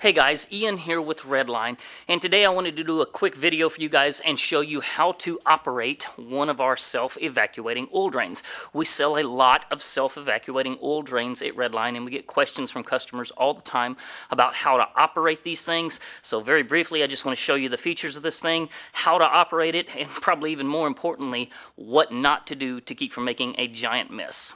Hey guys, Ian here with Redline, and today I wanted to do a quick video for you guys and show you how to operate one of our self-evacuating oil drains. We sell a lot of self-evacuating oil drains at Redline, and we get questions from customers all the time about how to operate these things. So very briefly, I just want to show you the features of this thing, how to operate it, and probably even more importantly, what not to do to keep from making a giant mess.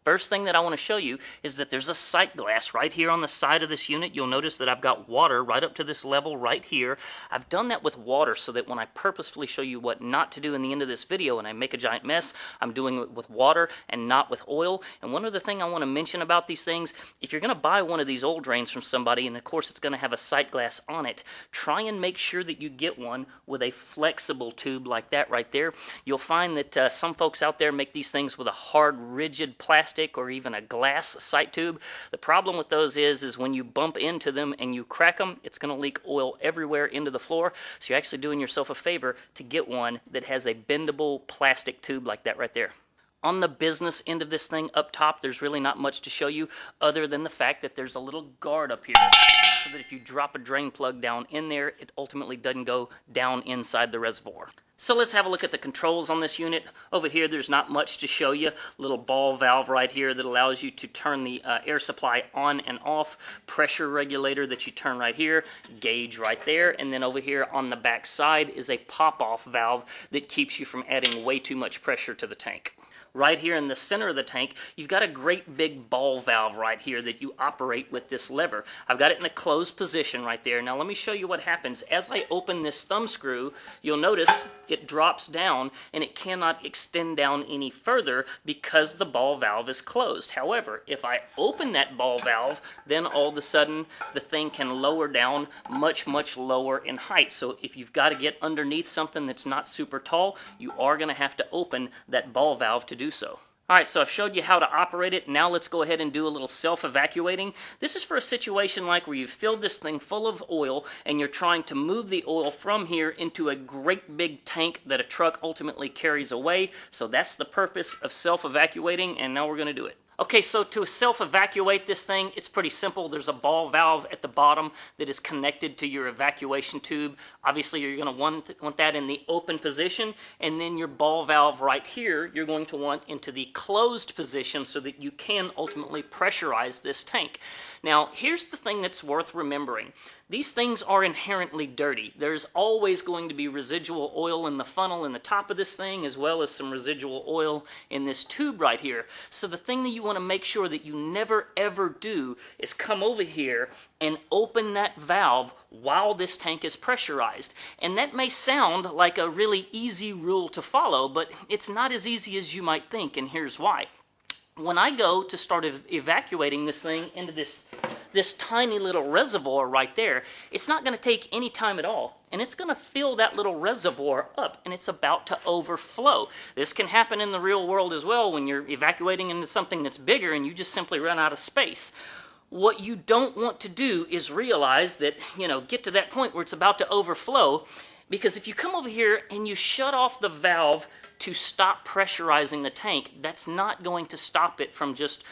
First thing that I want to show you is that there's a sight glass right here on the side of this unit. You'll notice that I've got water right up to this level right here. I've done that with water so that when I purposefully show you what not to do in the end of this video and I make a giant mess, I'm doing it with water and not with oil. And one other thing I want to mention about these things, if you're going to buy one of these oil drains from somebody, and of course it's going to have a sight glass on it, try and make sure that you get one with a flexible tube like that right there. You'll find that some folks out there make these things with a hard, rigid plastic or even a glass sight tube. The problem with those is when you bump into them and you crack them, it's going to leak oil everywhere into the floor. So you're actually doing yourself a favor to get one that has a bendable plastic tube like that right there. On the business end of this thing up top, there's really not much to show you other than the fact that there's a little guard up here so that if you drop a drain plug down in there, it ultimately doesn't go down inside the reservoir. So let's have a look at the controls on this unit. Over here, there's not much to show you. Little ball valve right here that allows you to turn the air supply on and off. Pressure regulator that you turn right here. Gauge right there. And then over here on the back side is a pop-off valve that keeps you from adding way too much pressure to the tank. Right here in the center of the tank, you've got a great big ball valve right here that you operate with this lever. I've got it in a closed position right there. Now let me show you what happens. As I open this thumb screw, you'll notice it drops down and it cannot extend down any further because the ball valve is closed. However, if I open that ball valve, then all of a sudden the thing can lower down much lower in height. So if you've got to get underneath something that's not super tall, you are going to have to open that ball valve to do so. Alright, so I've showed you how to operate it. Now let's go ahead and do a little self-evacuating. This is for a situation like where you've filled this thing full of oil and you're trying to move the oil from here into a great big tank that a truck ultimately carries away. So that's the purpose of self-evacuating, and now we're going to do it. Okay, so to self-evacuate this thing, it's pretty simple. There's a ball valve at the bottom that is connected to your evacuation tube. Obviously, you're going to want that in the open position, and then your ball valve right here, you're going to want into the closed position so that you can ultimately pressurize this tank. Now, here's the thing that's worth remembering. These things are inherently dirty. There's always going to be residual oil in the funnel in the top of this thing, as well as some residual oil in this tube right here. So the thing that you want to make sure that you never ever do is come over here and open that valve while this tank is pressurized. And that may sound like a really easy rule to follow, but it's not as easy as you might think, and here's why. When I go to start evacuating this thing into this tiny little reservoir right there, it's not going to take any time at all. And it's going to fill that little reservoir up, and it's about to overflow. This can happen in the real world as well when you're evacuating into something that's bigger and you just simply run out of space. What you don't want to do is realize that, get to that point where it's about to overflow, because if you come over here and you shut off the valve to stop pressurizing the tank, that's not going to stop it from just,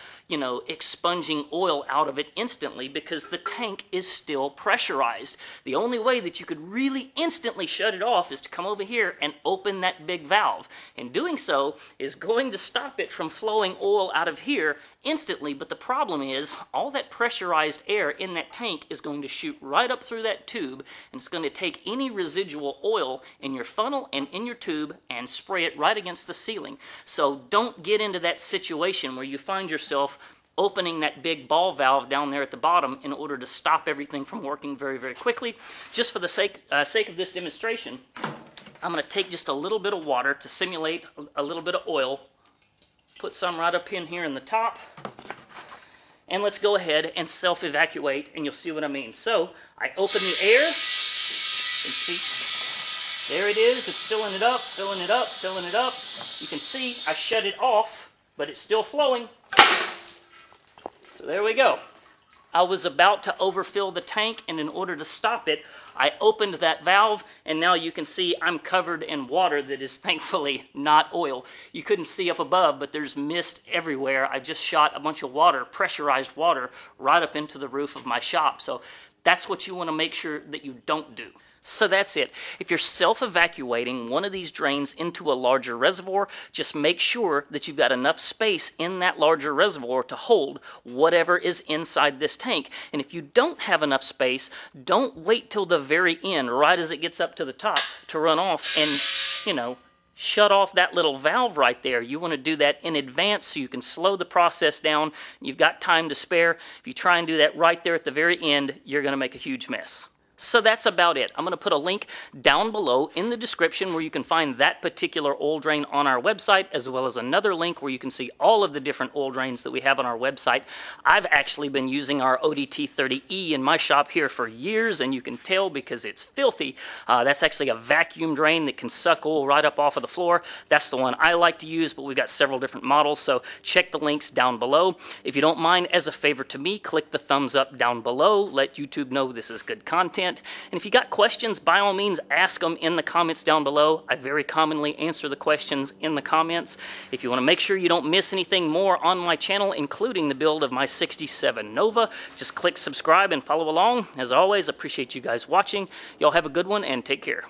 expunging oil out of it instantly, because the tank is still pressurized. The only way that you could really instantly shut it off is to come over here and open that big valve. And doing so is going to stop it from flowing oil out of here instantly, but the problem is all that pressurized air in that tank is going to shoot right up through that tube, and it's going to take any residual oil in your funnel and in your tube and spray it right against the ceiling. So don't get into that situation where you find yourself opening that big ball valve down there at the bottom in order to stop everything from working very quickly. Just for the sake of this demonstration, I'm going to take just a little bit of water to simulate a little bit of oil, put some right up in here in the top, and let's go ahead and self-evacuate, and you'll see what I mean. So I open the air, you can see, there it is, it's filling it up, filling it up, filling it up. You can see I shut it off, but it's still flowing. So there we go. I was about to overfill the tank, and in order to stop it, I opened that valve, and now you can see I'm covered in water that is thankfully not oil. You couldn't see up above, but there's mist everywhere. I just shot a bunch of water, pressurized water, right up into the roof of my shop. So that's what you want to make sure that you don't do. So that's it. If you're self-evacuating one of these drains into a larger reservoir, just make sure that you've got enough space in that larger reservoir to hold whatever is inside this tank. And if you don't have enough space, don't wait till the very end, right as it gets up to the top, to run off and, shut off that little valve right there. You want to do that in advance so you can slow the process down. You've got time to spare. If you try and do that right there at the very end, you're going to make a huge mess. So that's about it. I'm going to put a link down below in the description where you can find that particular oil drain on our website, as well as another link where you can see all of the different oil drains that we have on our website. I've actually been using our ODT30E in my shop here for years, and you can tell because it's filthy. That's actually a vacuum drain that can suck oil right up off of the floor. That's the one I like to use, but we've got several different models, so check the links down below. If you don't mind, as a favor to me, click the thumbs up down below. Let YouTube know this is good content. And if you got questions, by all means, ask them in the comments down below. I very commonly answer the questions in the comments. If you want to make sure you don't miss anything more on my channel, including the build of my 67 Nova, just click subscribe and follow along. As always, appreciate you guys watching. Y'all have a good one and take care.